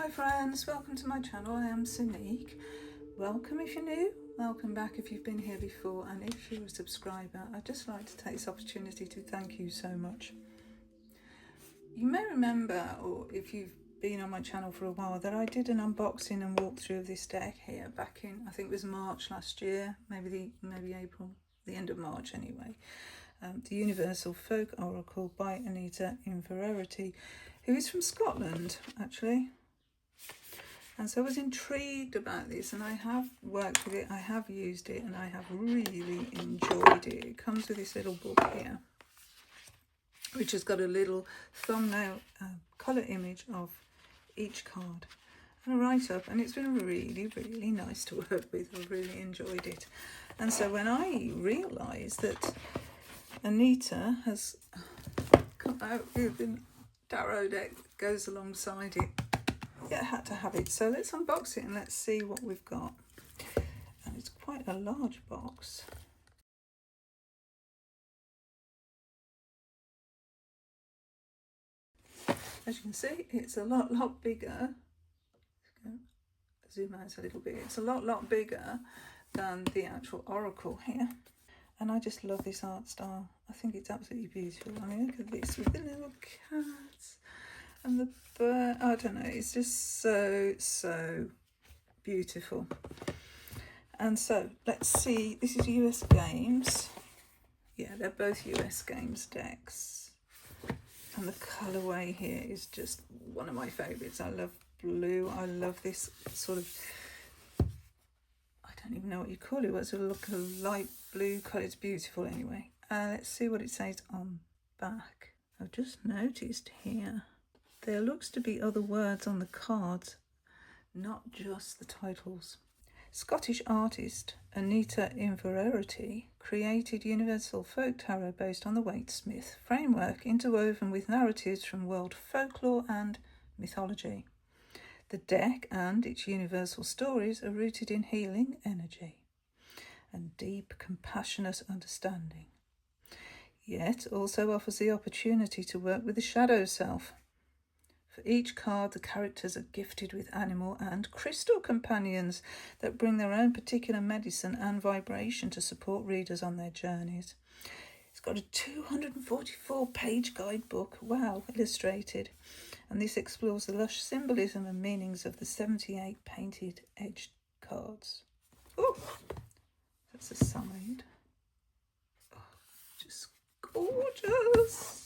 Hi friends, welcome to my channel. I am Sonique. Welcome if you're new, welcome back if you've been here before, and if you're a subscriber, I'd just like to take this opportunity to thank you so much. You may remember, or if you've been on my channel for a while, that I did an unboxing and walkthrough of this deck here back in, I think it was March last year, maybe April, the end of March anyway. The Universal Folk Oracle by Anita Inverarity, who is from Scotland actually. And so I was intrigued about this, and I have worked with it, I have used it, and I have really enjoyed it. It comes with this little book here, which has got a little thumbnail colour image of each card and a write-up, and it's been really nice to work with. I've really enjoyed it. And so when I realised that Anita has come out with a tarot deck that goes alongside it, yeah, I had to have it. So let's unbox it and let's see what we've got. And it's quite a large box. As you can see, it's a lot bigger. Zoom out a little bit. It's a lot bigger than the actual oracle here. And I just love this art style. I think it's absolutely beautiful. I mean, look at this with the little cats and the bird. I don't know, it's just so beautiful. And so let's see, this is US Games. Yeah, they're both US Games decks. And the colourway here is just one of my favourites. I love blue. I love this sort of, I don't even know what you call it. What's it look, a light blue colour. It's beautiful anyway. Let's see what it says on back. I've just noticed here, there looks to be other words on the cards, not just the titles. Scottish artist Anita Inverarity created Universal Folk Tarot based on the Waite-Smith framework, interwoven with narratives from world folklore and mythology. The deck and its universal stories are rooted in healing energy and deep, compassionate understanding, yet also offers the opportunity to work with the shadow self. For each card, the characters are gifted with animal and crystal companions that bring their own particular medicine and vibration to support readers on their journeys. It's got a 244-page guidebook, wow, illustrated, and this explores the lush symbolism and meanings of the 78 painted edged cards. Oh, that's a side. Oh, just gorgeous.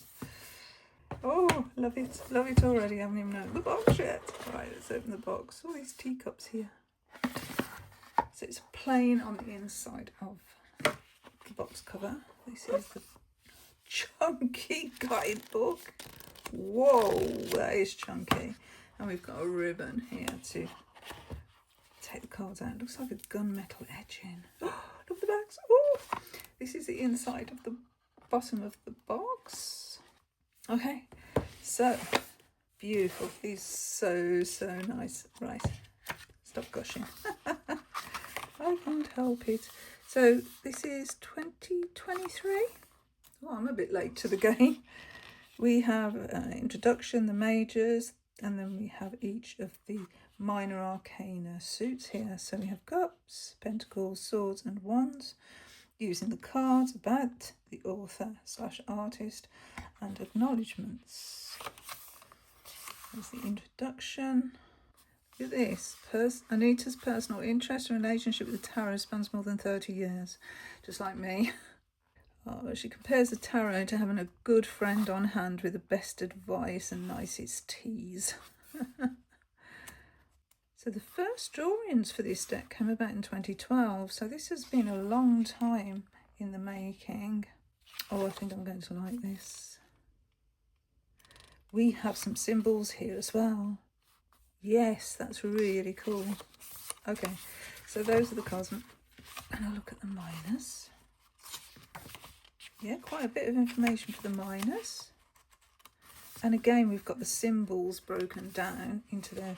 Oh, love it already. I haven't even opened the box yet. Right, let's open the box. All these teacups here. So it's plain on the inside of the box cover. This is the chunky guidebook. Whoa, that is chunky. And we've got a ribbon here to take the cards out. It looks like a gunmetal edging. Oh, look at the backs. Oh, this is the inside of the bottom of the box. Okay, so beautiful. These so nice. Right, stop gushing. I can't help it. So this is 2023. Oh, I'm a bit late to the game. We have introduction, the majors, and then we have each of the minor arcana suits here. So we have cups, pentacles, swords, and wands, using the cards about the author/artist and acknowledgements. There's the introduction. Look at this. Anita's personal interest and relationship with the tarot spans more than 30 years, just like me. Oh, she compares the tarot to having a good friend on hand with the best advice and nicest teas. So the first drawings for this deck came about in 2012, so this has been a long time in the making. Oh, I think I'm going to like this. We have some symbols here as well. Yes, that's really cool. Okay, so those are the cards. And I'll look at the minors. Yeah, quite a bit of information for the minors. And again, we've got the symbols broken down into their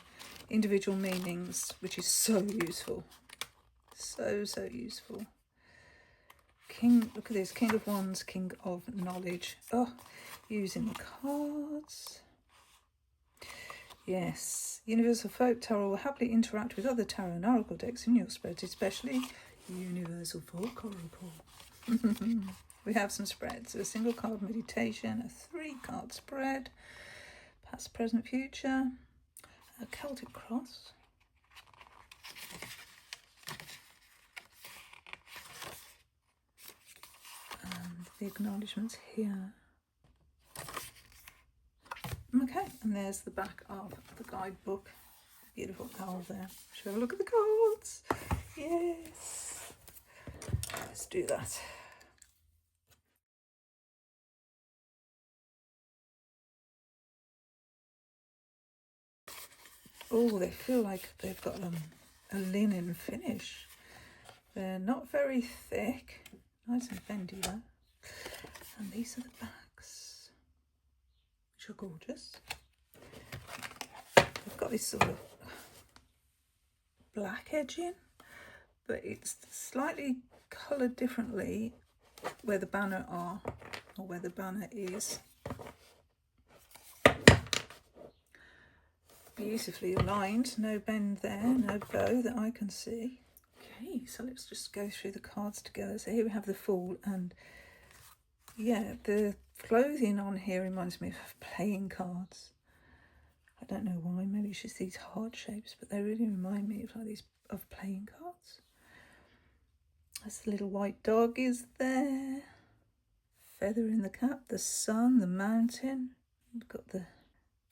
individual meanings, which is so useful. So useful. King, look at this, King of Wands, King of Knowledge. Oh, using the cards. Yes, Universal Folk Tarot will happily interact with other tarot and oracle decks in your spread, especially Universal Folk Oracle. We have some spreads: a single card meditation, a 3-card spread, past, present, future, a Celtic cross, and the acknowledgements here. Okay, and there's the back of the guidebook. Beautiful owl there. Should we have a look at the cards? Yes. Let's do that. Oh, they feel like they've got a linen finish. They're not very thick. Nice and bendy though. And these are the backs, which are gorgeous. They've got this sort of black edging, but it's slightly coloured differently where the banner are, or where the banner is. Beautifully aligned, no bend there, no bow that I can see. Okay, so let's just go through the cards together. So here we have the Fool, and yeah, the clothing on here reminds me of playing cards. I don't know why, maybe it's just these heart shapes, but they really remind me of like these of playing cards. As the little white dog is there, feather in the cap, the sun, the mountain. We've got the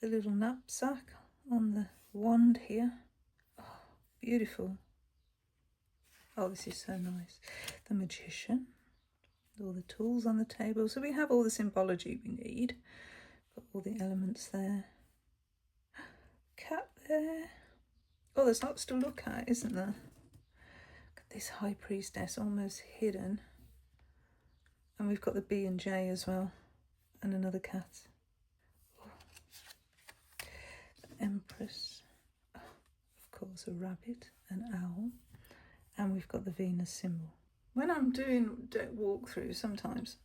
little knapsack on the wand here. Oh, beautiful. Oh, this is so nice. The magician, all the tools on the table. So we have all the symbology we need. Got all the elements there. Cat there. Oh, there's lots to look at, isn't there? Look at this high priestess almost hidden. And we've got the B and J as well. And another cat. Oh. The Empress. Oh, of course, a rabbit, an owl. And we've got the Venus symbol. When I'm doing walkthroughs, sometimes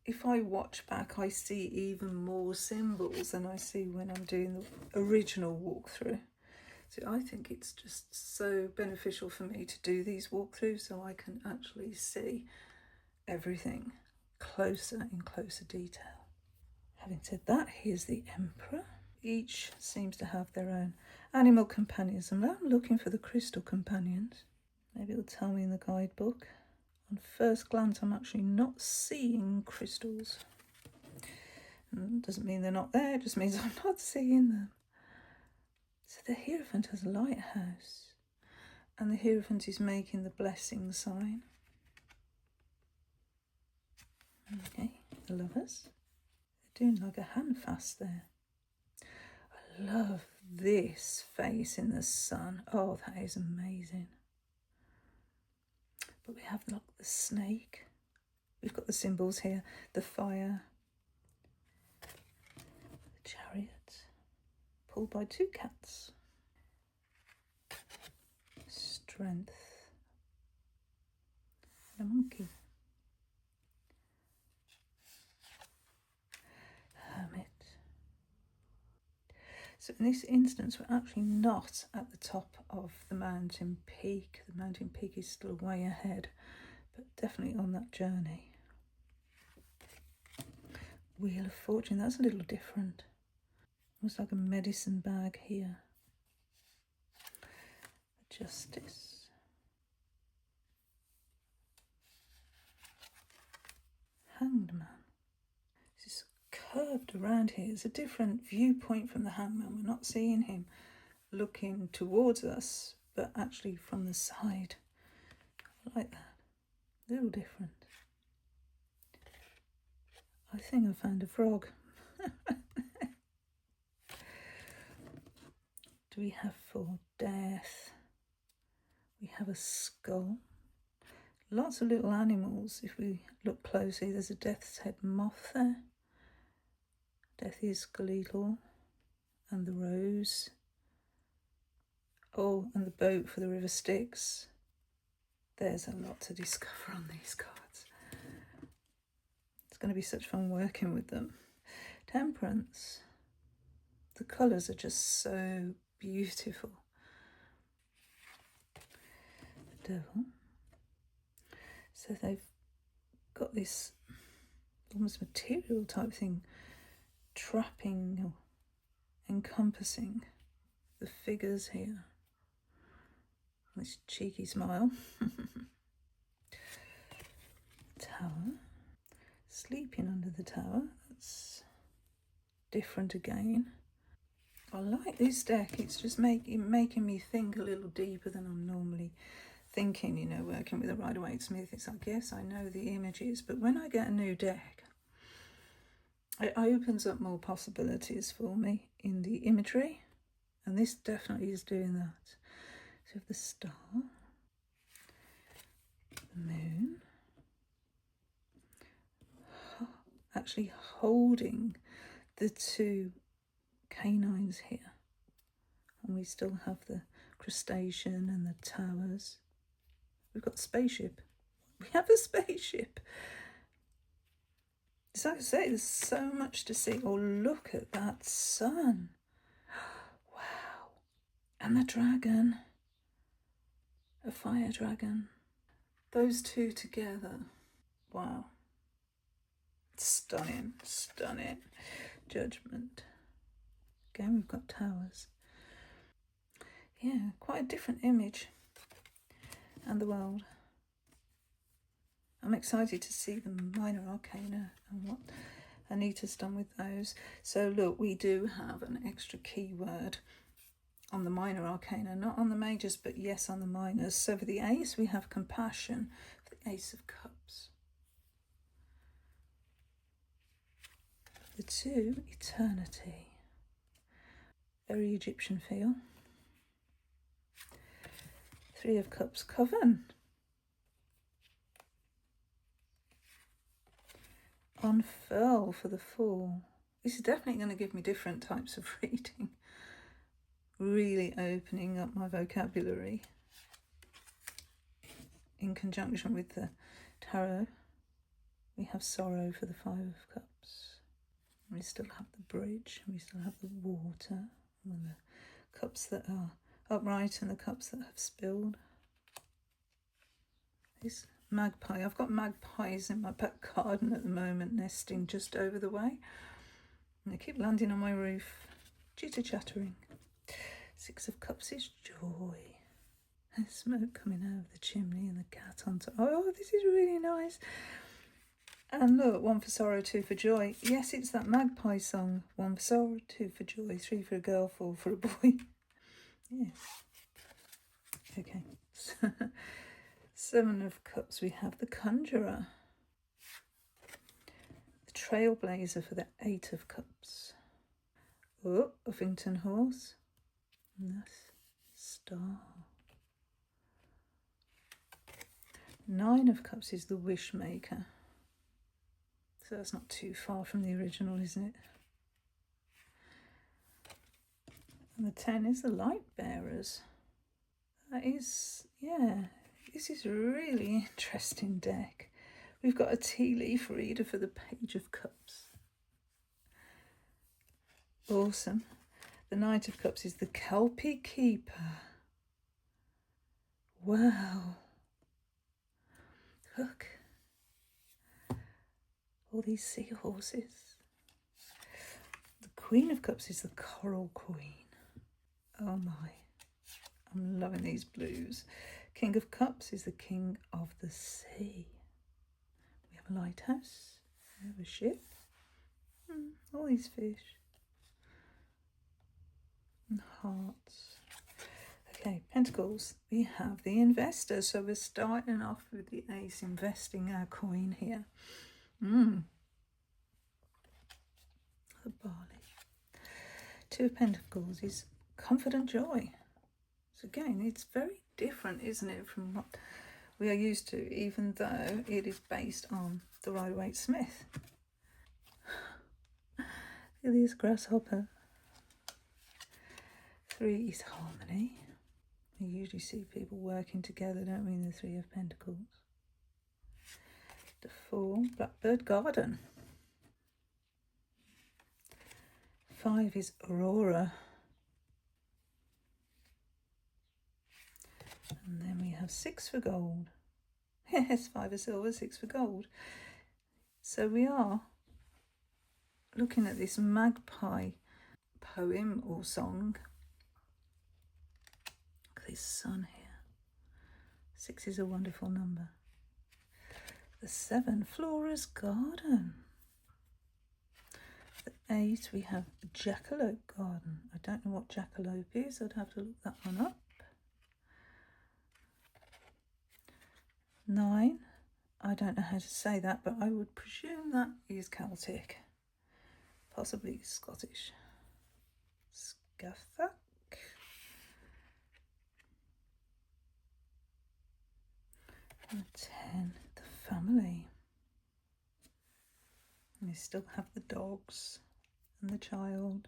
if I watch back, I see even more symbols than I see when I'm doing the original walkthrough. So I think it's just so beneficial for me to do these walkthroughs so I can actually see everything closer, in closer detail. Having said that, here's the Emperor. Each seems to have their own animal companions, and I'm looking for the crystal companions. Maybe it'll tell me in the guidebook. On first glance, I'm actually not seeing crystals. Doesn't mean they're not there, it just means I'm not seeing them. So the Hierophant has a lighthouse, and the Hierophant is making the blessing sign. Okay, the Lovers. They're doing like a hand fast there. I love this face in the sun. Oh, that is amazing. But we have like the snake. We've got the symbols here. The fire. The chariot. Pulled by 2 cats. Strength. And a monkey. Hermit. So in this instance, we're actually not at the top of the mountain peak. The mountain peak is still way ahead, but definitely on that journey. Wheel of Fortune, that's a little different. Almost like a medicine bag here. Justice. Hanged Man. This is curved around here. It's a different viewpoint from the hangman. We're not seeing him looking towards us, but actually from the side. I like that. A little different. I think I found a frog. Do we have for death? We have a skull. Lots of little animals. If we look closely, there's a death's head moth there. Death is skeletal. And the rose. Oh, and the boat for the river Styx. There's a lot to discover on these cards. It's going to be such fun working with them. Temperance. The colours are just so beautiful. The Devil. So they've got this almost material type thing, trapping or encompassing the figures here. This cheeky smile. Tower. Sleeping under the tower. That's different again. I like this deck. It's just making me think a little deeper than I'm normally thinking, you know, working with a Rider-Waite-Smith. It's like, yes, I know the images, but when I get a new deck, it opens up more possibilities for me in the imagery, and this definitely is doing that. So the star, the moon, actually holding the two canines here, and we still have the crustacean and the towers. We've got the spaceship. We have a spaceship. So like I say, there's so much to see. Oh, look at that sun. Wow. And the dragon. A fire dragon. Those two together. Wow. Stunning. Stunning. Judgment. Again, we've got towers. Yeah, quite a different image. And the world. I'm excited to see the minor arcana and what Anita's done with those. So look, we do have an extra keyword on the minor arcana, not on the majors, but yes, on the minors. So for the ace, we have compassion, for the ace of cups. The two, eternity. Very Egyptian feel. Three of cups, coven. Unfurl for the four. This is definitely going to give me different types of reading. Really opening up my vocabulary. In conjunction with the tarot, we have sorrow for the five of cups. We still have the bridge. We still have the water. And the cups that are upright and the cups that have spilled. This magpie. I've got magpies in my back garden at the moment, nesting just over the way. And they keep landing on my roof. Chitter-chattering. Six of cups is joy. There's smoke coming out of the chimney and the cat on top. Oh, this is really nice. And look, one for sorrow, two for joy. Yes, it's that magpie song. One for sorrow, two for joy, three for a girl, four for a boy. Yes. Okay. Seven of cups, we have the conjurer. The trailblazer for the eight of cups. Oh, Uffington horse. And that's star. Nine of cups is the wish maker. So that's not too far from the original, isn't it? And the 10 is the light bearers. That is, yeah, this is a really interesting deck. We've got a tea leaf reader for the page of cups. Awesome. The Knight of Cups is the Kelpie Keeper. Wow. Look. All these seahorses. The Queen of Cups is the Coral Queen. Oh my. I'm loving these blues. King of Cups is the King of the Sea. We have a lighthouse. We have a ship. All these fish. And hearts. Okay, Pentacles. We have the Investor. So we're starting off with the Ace, investing our coin here. The barley. Two of Pentacles is comfort and joy. So again, it's very different, isn't it, from what we are used to, even though it is based on the Rider-Waite-Smith. Look at this grasshopper. Three is harmony. We usually see people working together, don't we, in the Three of Pentacles. The Four, Blackbird Garden. 5 is Aurora. And then we have 6 for gold. Yes, 5 for silver, 6 for gold. So we are looking at this magpie poem or song. Look at this sun here. 6 is a wonderful number. The 7, Flora's Garden. The 8, we have Jackalope Garden. I don't know what jackalope is. I'd have to look that one up. 9, I don't know how to say that, but I would presume that is Celtic. Possibly Scottish. Scathach. And 10, the family. And we still have the dogs and the child.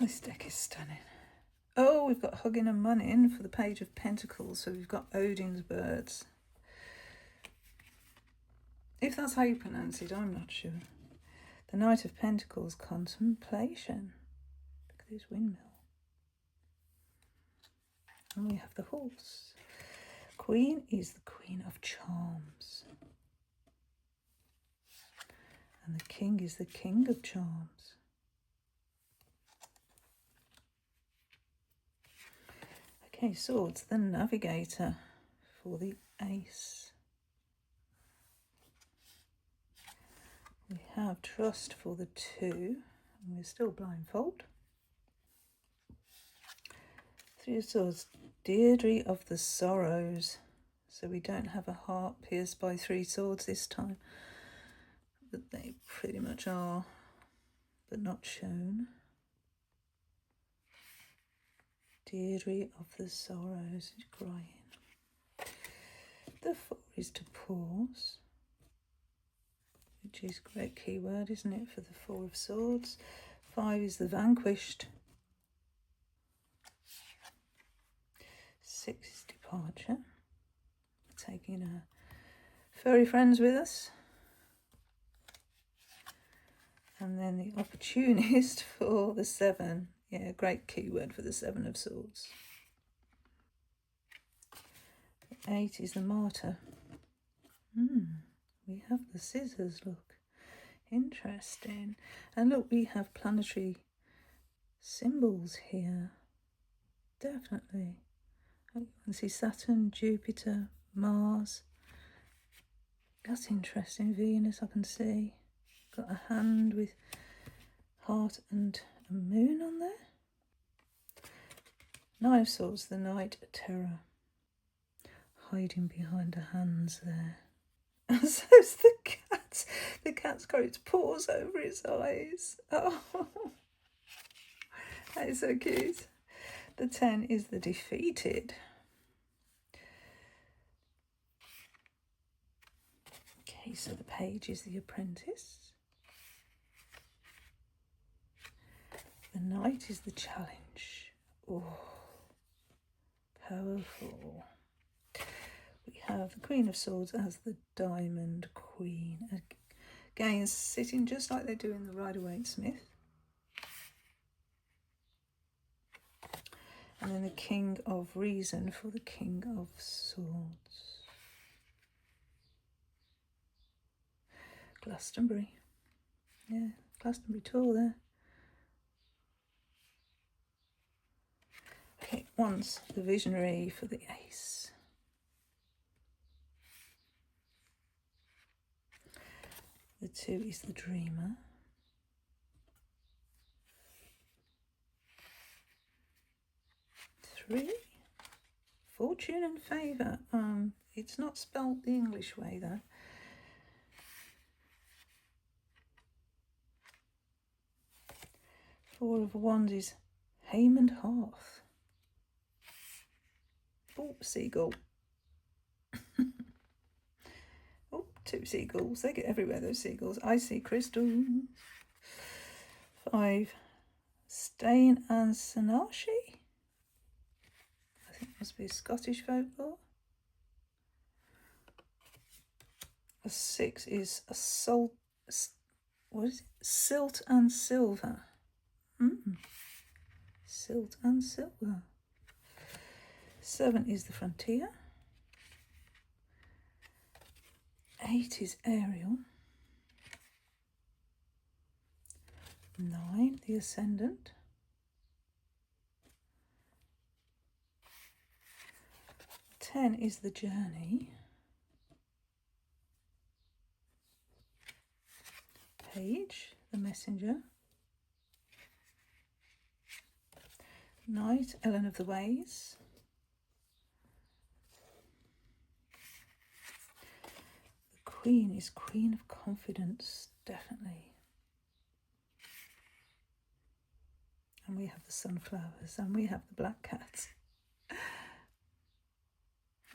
This deck is stunning. Oh, we've got Hugging and Munning for the Page of Pentacles. So we've got Odin's birds. If that's how you pronounce it, I'm not sure. The Knight of Pentacles, Contemplation. Look at this windmill. And we have the horse. Queen is the Queen of Charms. And the King is the King of Charms. Okay, swords, the Navigator for the Ace. We have Trust for the 2, and we're still blindfold. 3 of Swords, Deirdre of the Sorrows. So we don't have a heart pierced by 3 swords this time, but they pretty much are, but not shown. Deirdre of the Sorrows is crying. The 4 is to pause, which is a great keyword, isn't it, for the 4 of Swords. 5 is the Vanquished. 6 is Departure. Taking our furry friends with us. And then the Opportunist for the 7. Yeah, great keyword for the 7 of Swords. 8 is the Martyr. We have the Scissors, look. Interesting. And look, we have planetary symbols here. Definitely. You can see Saturn, Jupiter, Mars. That's interesting. Venus, I can see. Got a hand with heart and a moon on there. 9 of Swords, the Night Terror. Hiding behind her hands there. And so's the cat. The cat's got its paws over its eyes. Oh, that is so cute. The 10 is the Defeated. Okay, so the Page is the Apprentice. The Knight is the Challenge. Oh, powerful. We have the Queen of Swords as the Diamond Queen. Again, sitting just like they do in the Rider-Waite-Smith. And then the King of Reason for the King of Swords. Glastonbury. Yeah, Glastonbury tour there. Okay, once the Visionary for the Ace. The 2 is the Dreamer. 3, Fortune and Favour. It's not spelt the English way though. 4 of Wands is Hame and Hearth. Oh, seagull. Oh, 2 seagulls. They get everywhere, those seagulls. Icy crystal. 5, Stain and Sanashi. I think it must be Scottish folklore. A 6 is a what is it? Silt and silver. Silt and silver. 7 is the frontier. 8 is aerial. 9, the ascendant. 10 is the journey. Page, the messenger. Knight, Ellen of the Ways. The Queen is Queen of Confidence, definitely. And we have the sunflowers, and we have the black cats.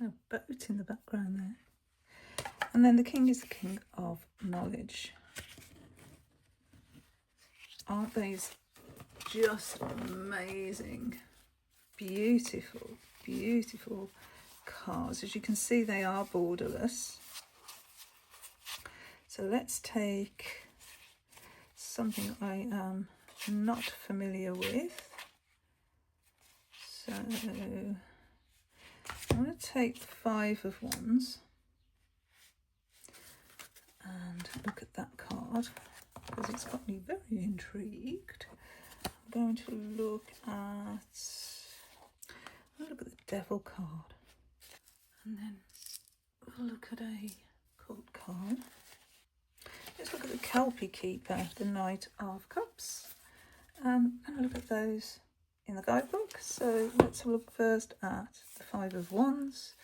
A boat in the background there. And then the King is the King of Knowledge. Aren't these just amazing? Beautiful, beautiful cards. As you can see, they are borderless. So let's take something I am not familiar with. So I'm going to take the 5 of Wands and look at that card because it's got me very intrigued. I'm going to look at the Devil card, and then we'll look at a court card. Let's look at the Kelpie Keeper, the Knight of Cups, and look at those in the guidebook. So let's look first at the 5 of Wands,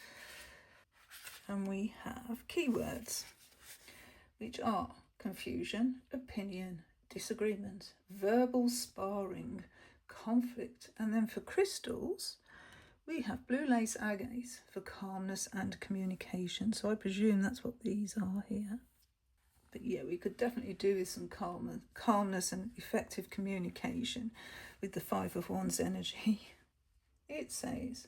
and we have keywords, which are confusion, opinion, disagreement, verbal sparring, conflict, and then for crystals, we have blue lace agates for calmness and communication. So I presume that's what these are here. But yeah, we could definitely do with some calmness and effective communication with the 5 of Wands energy. It says,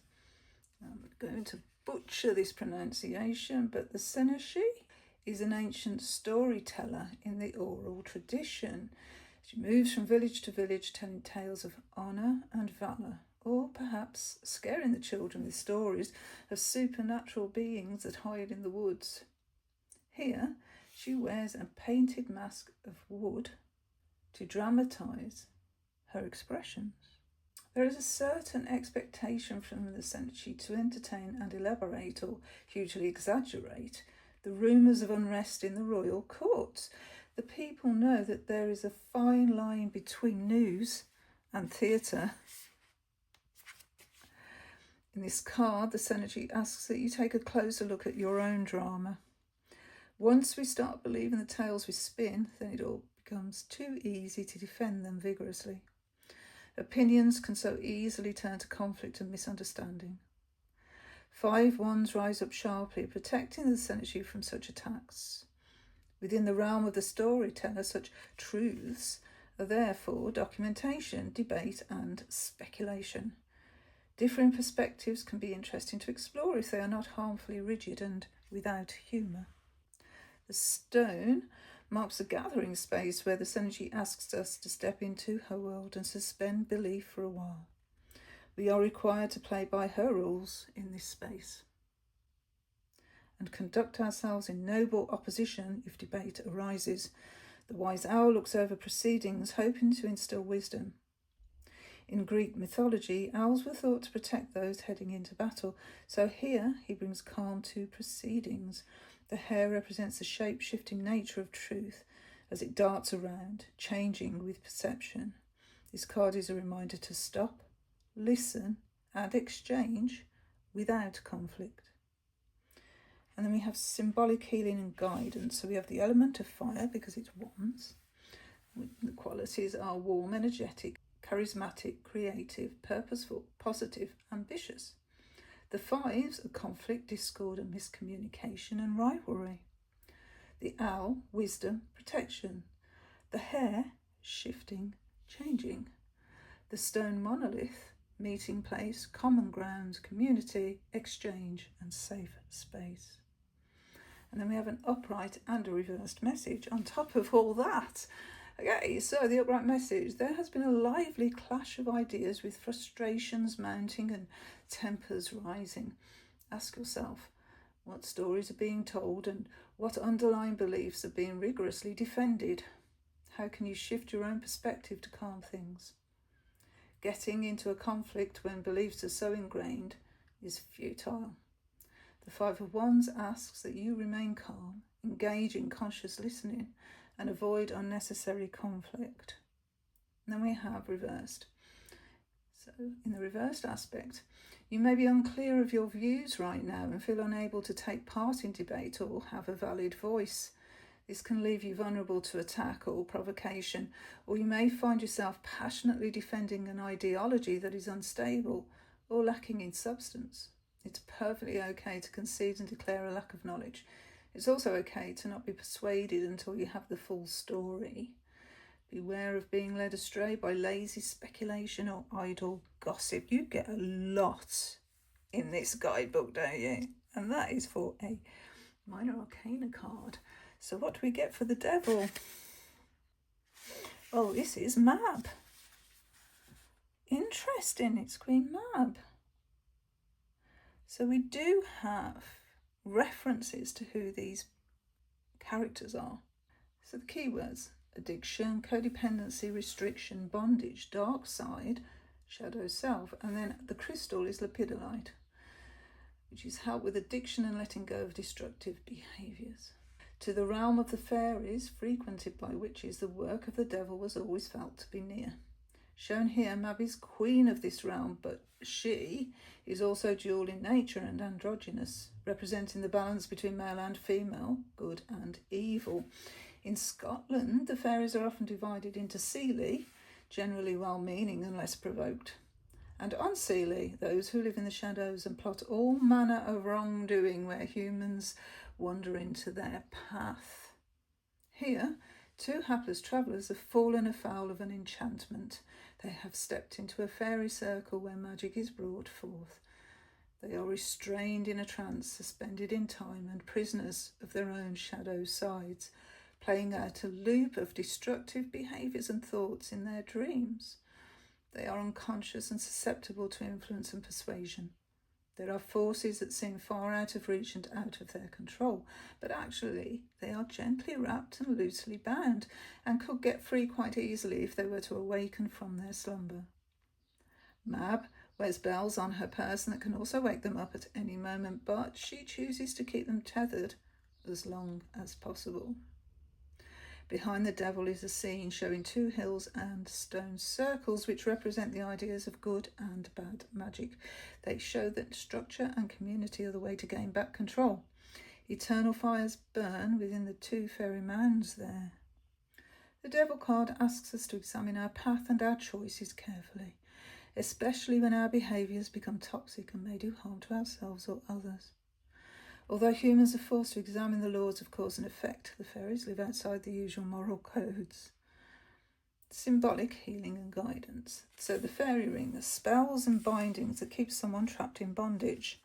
I'm going to butcher this pronunciation, but the Seneshi is an ancient storyteller in the oral tradition. She moves from village to village telling tales of honour and valour, or perhaps scaring the children with stories of supernatural beings that hide in the woods. Here, she wears a painted mask of wood to dramatise her expressions. There is a certain expectation from the Seneshi to entertain and elaborate or hugely exaggerate the rumours of unrest in the royal court. The people know that there is a fine line between news and theatre. In this card, the Seneshi asks that you take a closer look at your own drama. Once we start believing the tales we spin, then it all becomes too easy to defend them vigorously. Opinions can so easily turn to conflict and misunderstanding. 5 Wands rise up sharply, protecting the Seneshi from such attacks. Within the realm of the storyteller, such truths are therefore documentation, debate, and speculation. Differing perspectives can be interesting to explore if they are not harmfully rigid and without humour. The stone marks a gathering space where the Seneshi asks us to step into her world and suspend belief for a while. We are required to play by her rules in this space and conduct ourselves in noble opposition if debate arises. The wise owl looks over proceedings, hoping to instill wisdom. In Greek mythology, owls were thought to protect those heading into battle, so here he brings calm to proceedings. The hare represents the shape-shifting nature of truth as it darts around, changing with perception. This card is a reminder to stop, listen, and exchange without conflict. And then we have symbolic healing and guidance. So we have the element of fire because it's wands. The qualities are warm, energetic, charismatic, creative, purposeful, positive, ambitious. The 5s are conflict, discord, and miscommunication and rivalry. The owl, wisdom, protection. The hare, shifting, changing. The stone monolith, meeting place, common ground, community, exchange, and safe space. And then we have an upright and a reversed message on top of all that. Okay, so the upright message: there has been a lively clash of ideas with frustrations mounting and tempers rising. Ask yourself, what stories are being told and what underlying beliefs are being rigorously defended? How can you shift your own perspective to calm things? Getting into a conflict when beliefs are so ingrained is futile. The Five of Wands asks that you remain calm, engage in conscious listening, and avoid unnecessary conflict. And then we have reversed. So in the reversed aspect, you may be unclear of your views right now and feel unable to take part in debate or have a valid voice. This can leave you vulnerable to attack or provocation, or you may find yourself passionately defending an ideology that is unstable or lacking in substance. It's perfectly okay to concede and declare a lack of knowledge. It's also okay to not be persuaded until you have the full story. Beware of being led astray by lazy speculation or idle gossip. You get a lot in this guidebook, don't you? And that is for a Minor Arcana card. So what do we get for the Devil? Oh, this is Mab. Interesting, it's Queen Mab. So we do have references to who these characters are. So the keywords: addiction, codependency, restriction, bondage, dark side, shadow self, and then the crystal is lepidolite, which is help with addiction and letting go of destructive behaviours. To the realm of the fairies, frequented by witches, the work of the devil was always felt to be near. Shown here, Mab is queen of this realm, but she is also dual in nature and androgynous, representing the balance between male and female, good and evil. In Scotland, the fairies are often divided into Seelie, generally well-meaning and less provoked, and Unseelie, those who live in the shadows and plot all manner of wrongdoing where humans wander into their path. Here, two hapless travellers have fallen afoul of an enchantment. They have stepped into a fairy circle where magic is brought forth. They are restrained in a trance, suspended in time, and prisoners of their own shadow sides, playing out a loop of destructive behaviours and thoughts in their dreams. They are unconscious and susceptible to influence and persuasion. There are forces that seem far out of reach and out of their control, but actually they are gently wrapped and loosely bound, and could get free quite easily if they were to awaken from their slumber. Mab wears bells on her person that can also wake them up at any moment, but she chooses to keep them tethered as long as possible. Behind the devil is a scene showing two hills and stone circles, which represent the ideas of good and bad magic. They show that structure and community are the way to gain back control. Eternal fires burn within the two fairy mounds there. The devil card asks us to examine our path and our choices carefully, especially when our behaviours become toxic and may do harm to ourselves or others. Although humans are forced to examine the laws of cause and effect, the fairies live outside the usual moral codes. Symbolic healing and guidance. So the fairy ring, the spells and bindings that keep someone trapped in bondage.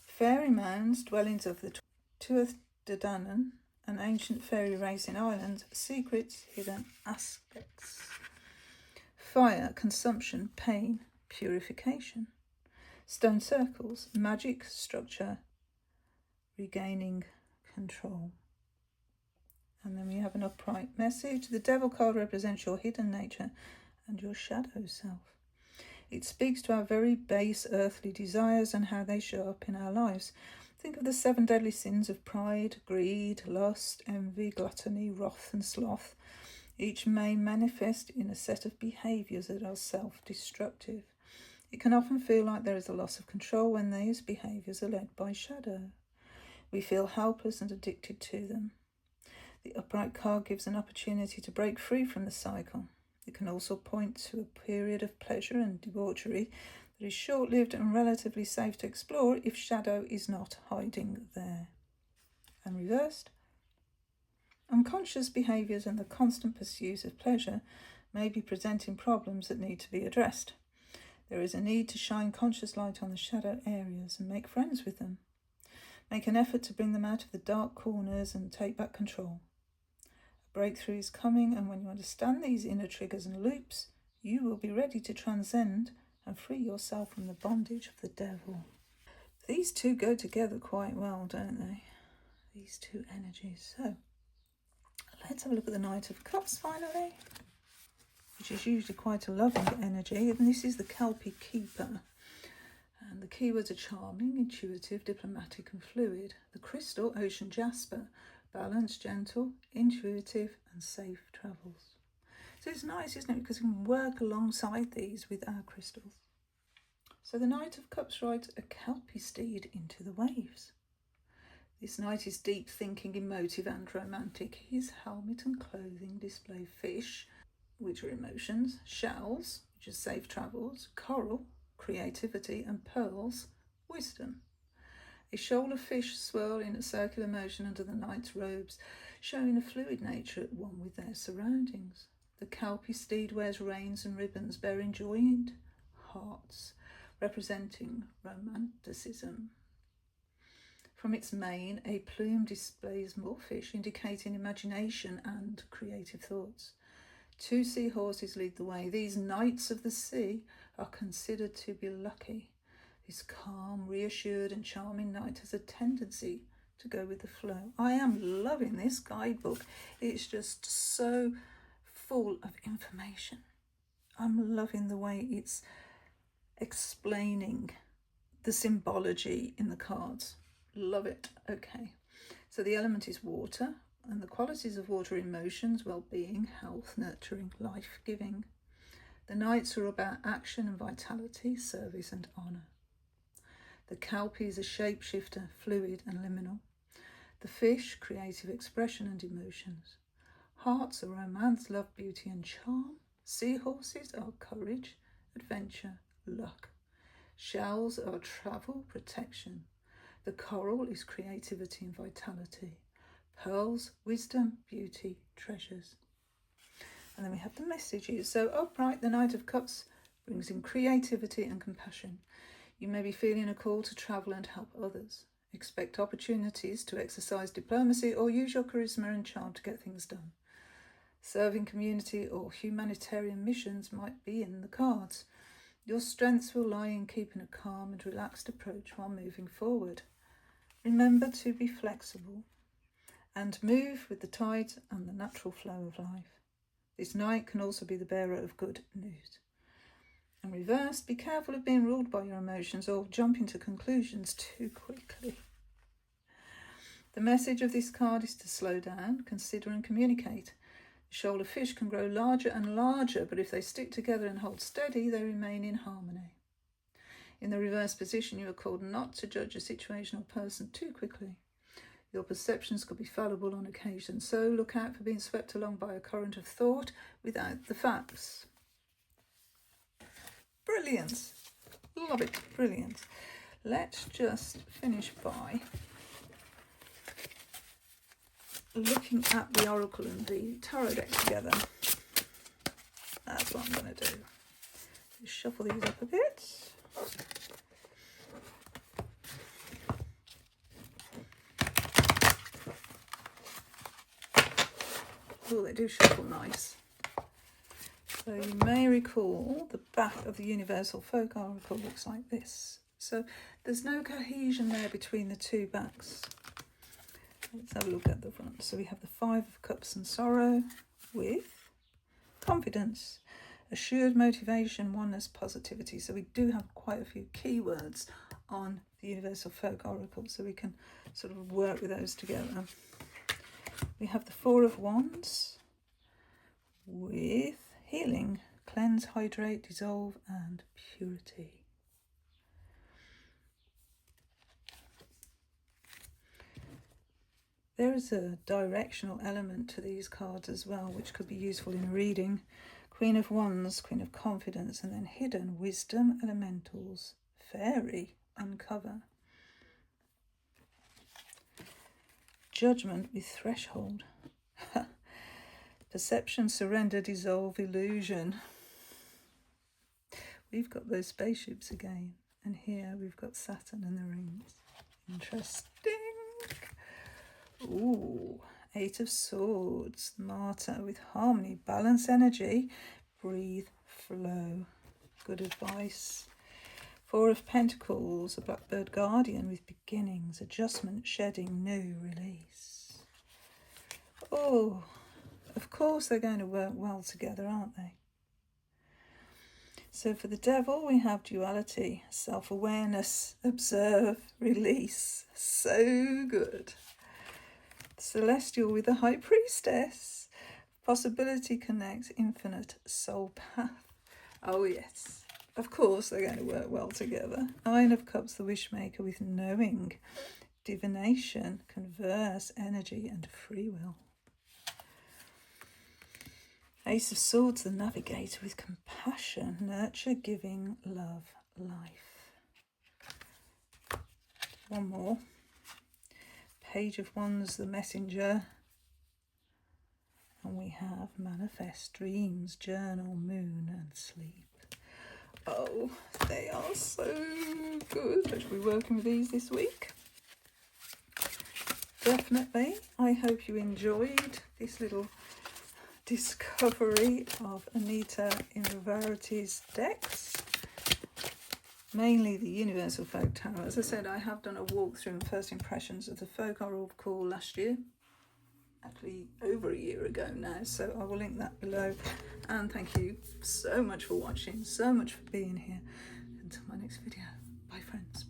Fairy mounds, dwellings of the Tuath de Danann, an ancient fairy race in Ireland, secrets, hidden aspects. Fire, consumption, pain, purification. Stone circles, magic, structure, regaining control. And then we have an upright message. The devil card represents your hidden nature and your shadow self. It speaks to our very base earthly desires and how they show up in our lives. Think of the 7 deadly sins of pride, greed, lust, envy, gluttony, wrath and sloth. Each may manifest in a set of behaviours that are self-destructive. It can often feel like there is a loss of control when these behaviours are led by shadow. We feel helpless and addicted to them. The upright card gives an opportunity to break free from the cycle. It can also point to a period of pleasure and debauchery that is short-lived and relatively safe to explore if shadow is not hiding there. And reversed, unconscious behaviours and the constant pursuit of pleasure may be presenting problems that need to be addressed. There is a need to shine conscious light on the shadow areas and make friends with them. Make an effort to bring them out of the dark corners and take back control. A breakthrough is coming, and when you understand these inner triggers and loops, you will be ready to transcend and free yourself from the bondage of the devil. These two go together quite well, don't they? These two energies. So, let's have a look at the Knight of Cups finally, which is usually quite a loving energy. And this is the Kelpie Keeper. And the keywords are charming, intuitive, diplomatic and fluid. The crystal, ocean jasper, balanced, gentle, intuitive and safe travels. So it's nice, isn't it? Because we can work alongside these with our crystals. So the Knight of Cups rides a Kelpie steed into the waves. This knight is deep thinking, emotive and romantic. His helmet and clothing display fish, which are emotions, shells, which are safe travels, coral, creativity, and pearls, wisdom. A shoal of fish swirl in a circular motion under the knight's robes, showing a fluid nature at one with their surroundings. The Kelpie steed wears reins and ribbons bearing joined hearts, representing romanticism. From its mane, a plume displays more fish, indicating imagination and creative thoughts. 2 seahorses lead the way. These knights of the sea are considered to be lucky. This calm, reassured and charming knight has a tendency to go with the flow. I am loving this guidebook. It's just so full of information. I'm loving the way it's explaining the symbology in the cards. Love it. Okay, so the element is water, and the qualities of water are emotions, well-being, health, nurturing, life-giving. The knights are about action and vitality, service and honour. The Kelpie is a shapeshifter, fluid and liminal. The fish, creative expression and emotions. Hearts are romance, love, beauty and charm. Seahorses are courage, adventure, luck. Shells are travel, protection. The coral is creativity and vitality. Pearls, wisdom, beauty, treasures. And then we have the messages. So upright, the Knight of Cups brings in creativity and compassion. You may be feeling a call to travel and help others. Expect opportunities to exercise diplomacy or use your charisma and charm to get things done. Serving community or humanitarian missions might be in the cards. Your strengths will lie in keeping a calm and relaxed approach while moving forward. Remember to be flexible and move with the tides and the natural flow of life. This knight can also be the bearer of good news. And reversed, be careful of being ruled by your emotions or jumping to conclusions too quickly. The message of this card is to slow down, consider and communicate. The shoal of fish can grow larger and larger, but if they stick together and hold steady, they remain in harmony. In the reverse position, you are called not to judge a situation or person too quickly. Your perceptions could be fallible on occasion, so look out for being swept along by a current of thought without the facts. Brilliant. Love it. Brilliant. Let's just finish by looking at the oracle and the tarot deck together. That's what I'm going to do. Just shuffle these up a bit. Oh, they do shuffle nice. So you may recall the back of the Universal Folk Oracle looks like this. So there's no cohesion there between the two backs. Let's have a look at the front. So we have the 5 of Cups and Sorrow with confidence, assured motivation, oneness, positivity. So we do have quite a few keywords on the Universal Folk Oracle, so we can sort of work with those together. We have the 4 of Wands with healing, cleanse, hydrate, dissolve and purity. There is a directional element to these cards as well, which could be useful in reading. Queen of Wands, Queen of Confidence, and then hidden, wisdom, elementals, fairy, uncover. Judgment with threshold. Perception, surrender, dissolve, illusion. We've got those spaceships again. And here we've got Saturn and the rings. Interesting. Ooh, Eight of Swords, Martyr with harmony, balance energy, breathe, flow. Good advice. Four of Pentacles, a Blackbird Guardian with beginnings, adjustment, shedding, new, release. Oh, of course they're going to work well together, aren't they? So for the Devil, we have duality, self-awareness, observe, release. So good. Celestial with the High Priestess. Possibility connects, infinite soul path. Oh yes, of course they're going to work well together. Nine of Cups, the Wishmaker with knowing, divination, converse, energy and free will. Ace of Swords, the Navigator with compassion, nurture, giving, love, life. One more. Page of Wands, the Messenger. And we have manifest, dreams, journal, moon and sleep. Oh, they are so good. I should be working with these this week. Definitely. I hope you enjoyed this little discovery of Anita Inverarity's decks. Mainly the Universal Folk Tarot. As I said, I have done a walkthrough and first impressions of the Folk Oracle last year. Actually over a year ago now, so I will link that below. And thank you so much for watching, so much for being here. Until my next video. Bye friends.